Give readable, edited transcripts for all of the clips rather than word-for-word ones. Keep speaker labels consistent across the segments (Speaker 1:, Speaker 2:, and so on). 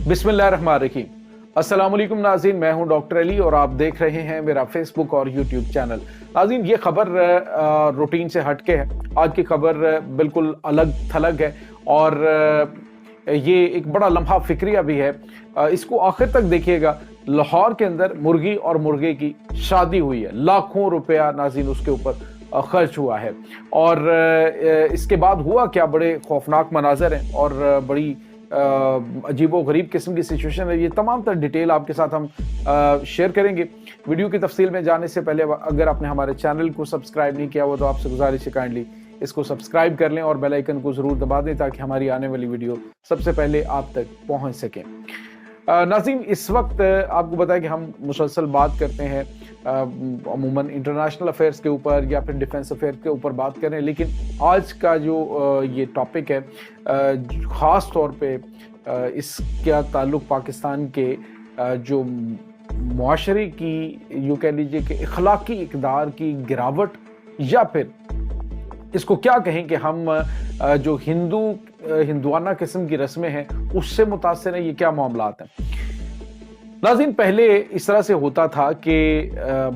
Speaker 1: बिस्मिल्लाहिर्रहमानिर्रहीम। अस्सलाम वालेकुम नाज़रीन, मैं हूं डॉक्टर अली और आप देख रहे हैं मेरा फेसबुक और यूट्यूब चैनल। नाज़रीन, ये खबर रूटीन से हटके है। आज की खबर बिल्कुल अलग थलग है और ये एक बड़ा लम्हा फिक्रिया भी है। इसको आखिर तक देखिएगा। लाहौर के अंदर मुर्गी और मुर्गे की शादी हुई है, लाखों रुपया नाज़रीन उसके ऊपर खर्च हुआ है और इसके बाद हुआ क्या, बड़े खौफनाक मनाजर हैं और बड़ी अजीबो गरीब किस्म की सिचुएशन है। ये तमाम तर डिटेल आपके साथ हम शेयर करेंगे। वीडियो की तफसील में जाने से पहले अगर आपने हमारे चैनल को सब्सक्राइब नहीं किया हुआ तो आपसे गुजारिश है काइंडली इसको सब्सक्राइब कर लें और बेल आइकन को ज़रूर दबा दें ताकि हमारी आने वाली वीडियो सबसे पहले आप तक पहुंच सके। नाज़रीन, इस वक्त आपको बताया कि हम मुसलसल बात करते हैं अमूमन इंटरनेशनल अफेयर्स के ऊपर या फिर डिफेंस अफेयर के ऊपर बात करें, लेकिन आज का जो ये टॉपिक है ख़ास तौर पे इसका ताल्लुक़ पाकिस्तान के जो मुआशरे की, यूँ कह लीजिए कि इखलाकी इक़दार की गिरावट या फिर इसको क्या कहें कि हम जो हिंदुआना किस्म की रस्में हैं उससे मुतासिर हैं, ये क्या मामलात हैं। नाज़रीन, पहले इस तरह से होता था कि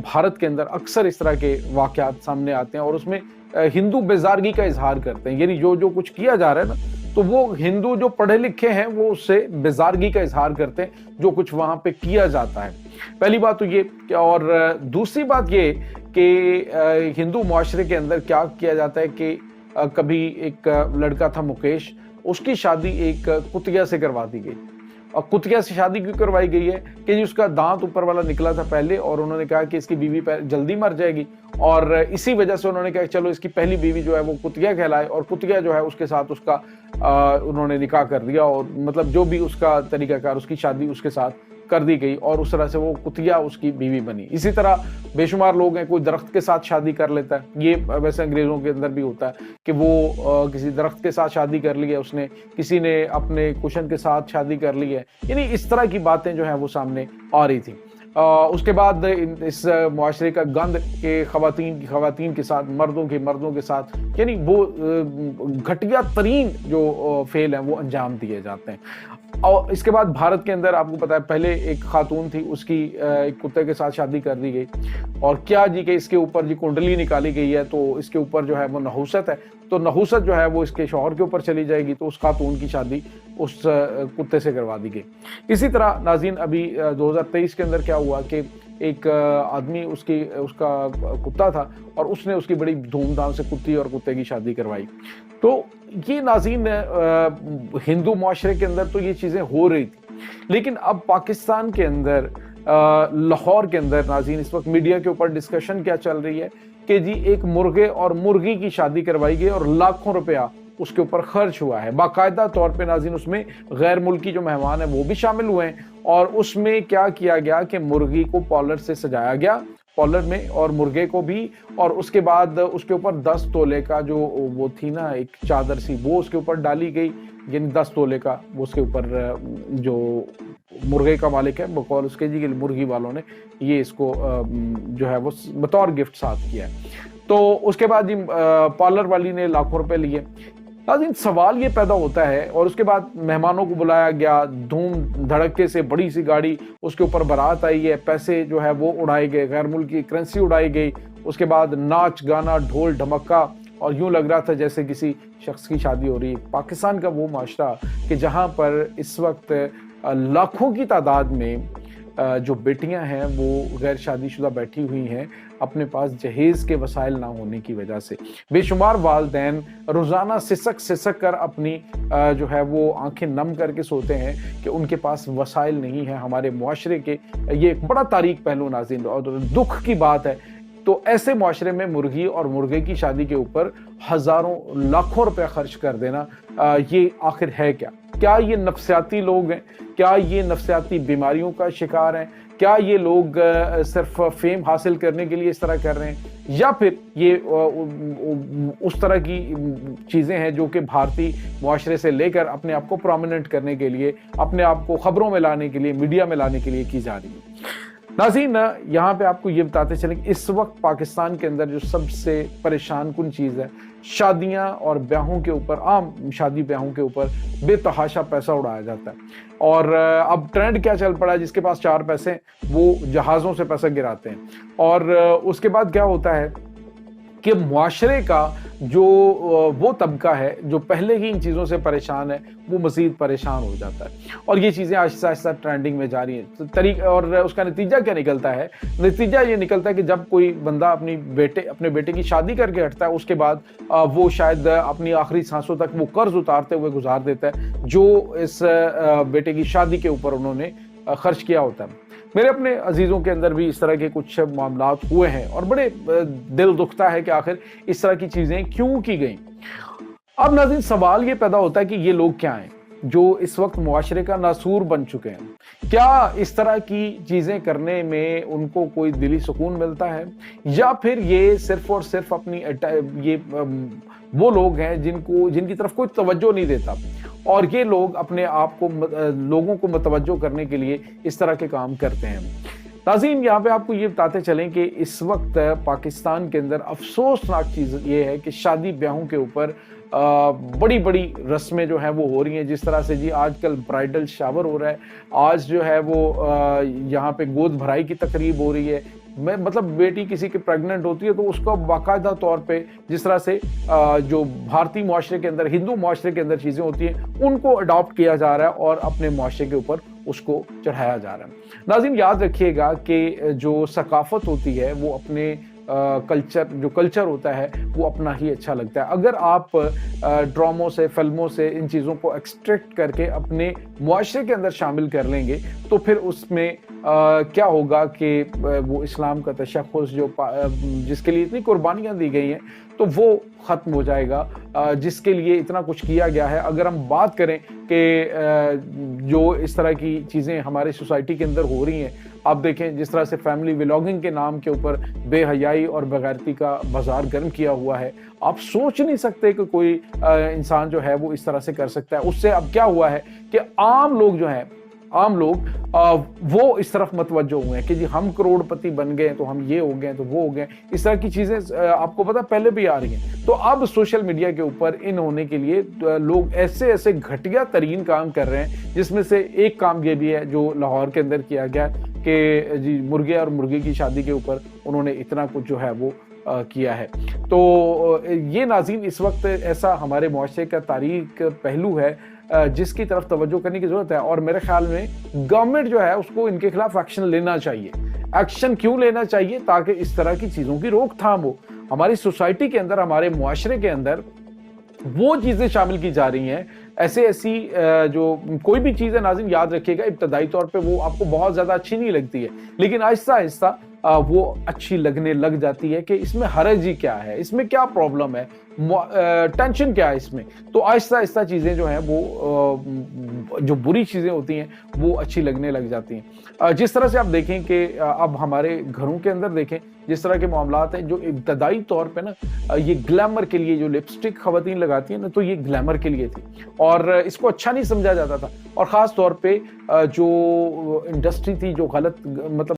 Speaker 1: भारत के अंदर अक्सर इस तरह के वाक़यात सामने आते हैं और उसमें हिंदू बेजारगी का इजहार करते हैं, यानी जो कुछ किया जा रहा है ना, तो वो हिंदू जो पढ़े लिखे हैं वो उससे बेजारगी का इजहार करते हैं जो कुछ वहाँ पे किया जाता है। पहली बात तो ये, और दूसरी बात ये कि हिंदू मुआशरे के अंदर क्या किया जाता है कि कभी एक लड़का था मुकेश, उसकी शादी एक कुतिया से करवा दी गई। और कुतिया से शादी क्यों करवाई गई है कि जी उसका दांत ऊपर वाला निकला था पहले और उन्होंने कहा कि इसकी बीवी जल्दी मर जाएगी और इसी वजह से उन्होंने कहा चलो इसकी पहली बीवी जो है वो कुतिया कहलाए और कुतिया जो है उसके साथ उसका उन्होंने निकाह कर दिया और मतलब जो भी उसका तरीकाकार, उसकी शादी उसके साथ कर दी गई और उस तरह से वो कुतिया उसकी बीवी बनी। इसी तरह बेशुमार लोग हैं, कोई दरख्त के साथ शादी कर लेता है, ये वैसे अंग्रेज़ों के अंदर भी होता है कि वो किसी दरख्त के साथ शादी कर ली है उसने, किसी ने अपने कुशन के साथ शादी कर ली है, यानी इस तरह की बातें जो हैं वो सामने आ रही थी। उसके बाद इस मुआशरे का गंद के ख़वातीन के साथ, मर्दों के साथ, यानी वो घटिया तरीन जो फेल हैं वो अंजाम दिए जाते हैं। और इसके बाद भारत के अंदर आपको पता है पहले एक खातून थी, उसकी एक कुत्ते के साथ शादी कर दी गई और क्या जी कि इसके ऊपर जी कुंडली निकाली गई है तो इसके ऊपर जो है वो नहूसत है, तो नहूसत जो है वो इसके शौहर के ऊपर चली जाएगी, तो उस खातून की शादी उस कुत्ते से करवा दी गई। इसी तरह नाज़रीन, अभी 2023 के अंदर क्या हुआ कि एक आदमी उसका कुत्ता था और उसने उसकी बड़ी धूमधाम से कुत्ती और कुत्ते की शादी करवाई। तो ये नाज़रीन हिंदू मुआशरे के अंदर तो ये चीज़ें हो रही थी, लेकिन अब पाकिस्तान के अंदर लाहौर के अंदर नाज़रीन इस वक्त मीडिया के ऊपर डिस्कशन क्या चल रही है कि जी एक मुर्गे और मुर्गी की शादी करवाई गई और लाखों रुपया उसके ऊपर खर्च हुआ है। बाकायदा तौर पे नाज़रीन उसमें गैर मुल्की जो मेहमान हैं वो भी शामिल हुए हैं और उसमें क्या किया गया कि मुर्गी को पॉलर से सजाया गया, पॉलर में, और मुर्गे को भी, और उसके बाद उसके ऊपर 10 तोले का जो वो थी ना एक चादर सी, वो उसके ऊपर डाली गई, यानी 10 तोले का वो उसके ऊपर जो मुर्गे का मालिक है बकौल उसके जी मुर्गी वालों ने ये इसको जो है वो बतौर गिफ्ट साथ किया है। तो उसके बाद जी पार्लर वाली ने लाखों रुपए लिए। नाज़रीन, सवाल ये पैदा होता है और उसके बाद मेहमानों को बुलाया गया, धूम धड़के से बड़ी सी गाड़ी, उसके ऊपर बारात आई है, पैसे जो है वो उड़ाए गए, गैर मुल्की करेंसी उड़ाई गई, उसके बाद नाच गाना ढोल ढमक्का और यूं लग रहा था जैसे किसी शख्स की शादी हो रही है। पाकिस्तान का वो माशरा कि जहाँ पर इस वक्त लाखों की तादाद में जो बेटियां हैं वो गैर शादीशुदा बैठी हुई हैं अपने पास जहेज़ के वसाइल ना होने की वजह से। बेशुमार वालदैन रोज़ाना सिसक कर अपनी जो है वो आंखें नम करके सोते हैं कि उनके पास वसाइल नहीं है हमारे मुआशरे के। ये एक बड़ा तारीख पहलू नाज़रीन और दुख की बात है। तो ऐसे मुआशरे में मुर्गी और मुर्गे की शादी के ऊपर हज़ारों लाखों रुपए खर्च कर देना, ये आखिर है क्या? क्या ये नफ्सियाती लोग हैं? क्या ये नफ्सियाती बीमारियों का शिकार हैं? क्या ये लोग सिर्फ फेम हासिल करने के लिए इस तरह कर रहे हैं, या फिर ये उस तरह की चीज़ें हैं जो कि भारतीय मुआशरे से लेकर अपने आप को प्रोमिनेंट करने के लिए, अपने आप को खबरों में लाने के लिए, मीडिया में लाने के लिए की जा रही है। नाज़रीन, यहाँ पे आपको ये बताते चलें कि इस वक्त पाकिस्तान के अंदर जो सबसे परेशान कुन चीज़ है, शादियां और ब्याहों के ऊपर, आम शादी ब्याहों के ऊपर बेतहाशा पैसा उड़ाया जाता है। और अब ट्रेंड क्या चल पड़ा है, जिसके पास 4 पैसे वो जहाज़ों से पैसा गिराते हैं। और उसके बाद क्या होता है कि मुआशरे का जो वो तबका है जो पहले ही इन चीज़ों से परेशान है, वो मज़ीद परेशान हो जाता है। और ये चीज़ें आहिस्ता आहिस्ता ट्रेंडिंग में जा रही हैं। और उसका नतीजा क्या निकलता है? नतीजा ये निकलता है कि जब कोई बंदा अपने बेटे की शादी करके हटता है, उसके बाद वो शायद अपनी आखिरी सांसों तक वो कर्ज उतारते हुए गुजार देता है, जो इस बेटे की शादी के ऊपर उन्होंने खर्च किया होता है। मेरे अपने अजीज़ों के अंदर भी इस तरह के कुछ मामलात हुए हैं और बड़े दिल दुखता है कि आखिर इस तरह की चीज़ें क्यों की गई। अब नाज़रीन, सवाल ये पैदा होता है कि ये लोग क्या हैं जो इस वक्त मुआशरे का नासूर बन चुके हैं? क्या इस तरह की चीज़ें करने में उनको कोई दिली सुकून मिलता है, या फिर ये सिर्फ और सिर्फ अपनी वो लोग हैं जिनकी तरफ कोई तवज्जो नहीं देता, और ये लोग अपने आप को लोगों को मतवज्जो करने के लिए इस तरह के काम करते हैं। नाज़रीन, यहाँ पे आपको ये बताते चलें कि इस वक्त पाकिस्तान के अंदर अफसोसनाक चीज़ ये है कि शादी ब्याहों के ऊपर बड़ी बड़ी रस्में जो हैं वो हो रही हैं। जिस तरह से जी आजकल ब्राइडल शावर हो रहा है, आज जो है वो यहाँ पे गोद भराई की तकरीब हो रही है। मतलब बेटी किसी की प्रेग्नेंट होती है तो उसको बाकायदा तौर पे जिस तरह से जो भारतीय मुआशरे के अंदर, हिंदू मुआशरे के अंदर चीज़ें होती हैं, उनको अडॉप्ट किया जा रहा है और अपने मुआशरे के ऊपर उसको चढ़ाया जा रहा है। नाज़रीन, याद रखिएगा कि जो सकाफत होती है वो अपने कल्चर होता है वो अपना ही अच्छा लगता है। अगर आप ड्रामों से, फिल्मों से इन चीज़ों को एक्सट्रैक्ट करके अपने मुआशरे के अंदर शामिल कर लेंगे तो फिर उसमें क्या होगा कि वो इस्लाम का तशख़्ख़ुस जिसके लिए इतनी कुर्बानियाँ दी गई हैं तो वो ख़त्म हो जाएगा, जिसके लिए इतना कुछ किया गया है। अगर हम बात करें कि जो इस तरह की चीज़ें हमारे सोसाइटी के अंदर हो रही हैं, आप देखें जिस तरह से फैमिली व्लॉगिंग के नाम के ऊपर बेहयाई और बेगैरती का बाजार गर्म किया हुआ है। आप सोच नहीं सकते कि कोई इंसान जो है वो इस तरह से कर सकता है। उससे अब क्या हुआ है कि आम लोग वो इस तरफ मतवज्जो हुए हैं कि जी हम करोड़पति बन गए तो हम ये हो गए तो वो हो गए। इस तरह की चीज़ें आपको पता पहले भी आ रही हैं। तो अब सोशल मीडिया के ऊपर इन होने के लिए लोग ऐसे ऐसे घटिया तरीन काम कर रहे हैं, जिसमें से एक काम ये भी है जो लाहौर के अंदर किया गया कि जी मुर्गे और मुर्गी की शादी के ऊपर उन्होंने इतना कुछ जो है वो किया है। तो ये नाज़रीन इस वक्त ऐसा हमारे मुआशरे का तारीख पहलू है जिसकी तरफ तवज्जो करने की ज़रूरत है। और मेरे ख्याल में गवर्नमेंट जो है उसको इनके खिलाफ एक्शन लेना चाहिए। एक्शन क्यों लेना चाहिए? ताकि इस तरह की चीज़ों की रोकथाम हो। हमारी सोसाइटी के अंदर, हमारे मुआशरे के अंदर वो चीज़ें शामिल की जा रही हैं, ऐसी जो कोई भी चीज़ है नाज़रीन, याद रखिएगा इब्तदाई तौर पे वो आपको बहुत ज़्यादा अच्छी नहीं लगती है, लेकिन आहिस्ता आहिस्ता वो अच्छी लगने लग जाती है कि इसमें हरज ही क्या है, इसमें क्या प्रॉब्लम है, टेंशन क्या है इसमें। तो आहिस्ता आहिस्ता चीज़ें जो हैं वो जो बुरी चीज़ें होती हैं वो अच्छी लगने लग जाती हैं। जिस तरह से आप देखें कि अब हमारे घरों के अंदर देखें जिस तरह के मामलात हैं, जो इब्तदाई तौर पे ना ये ग्लैमर के लिए जो लिपस्टिक ख़वातीन लगाती हैं ना, तो ये ग्लैमर के लिए थी और इसको अच्छा नहीं समझा जाता था। और ख़ास तौर पे जो इंडस्ट्री थी जो गलत मतलब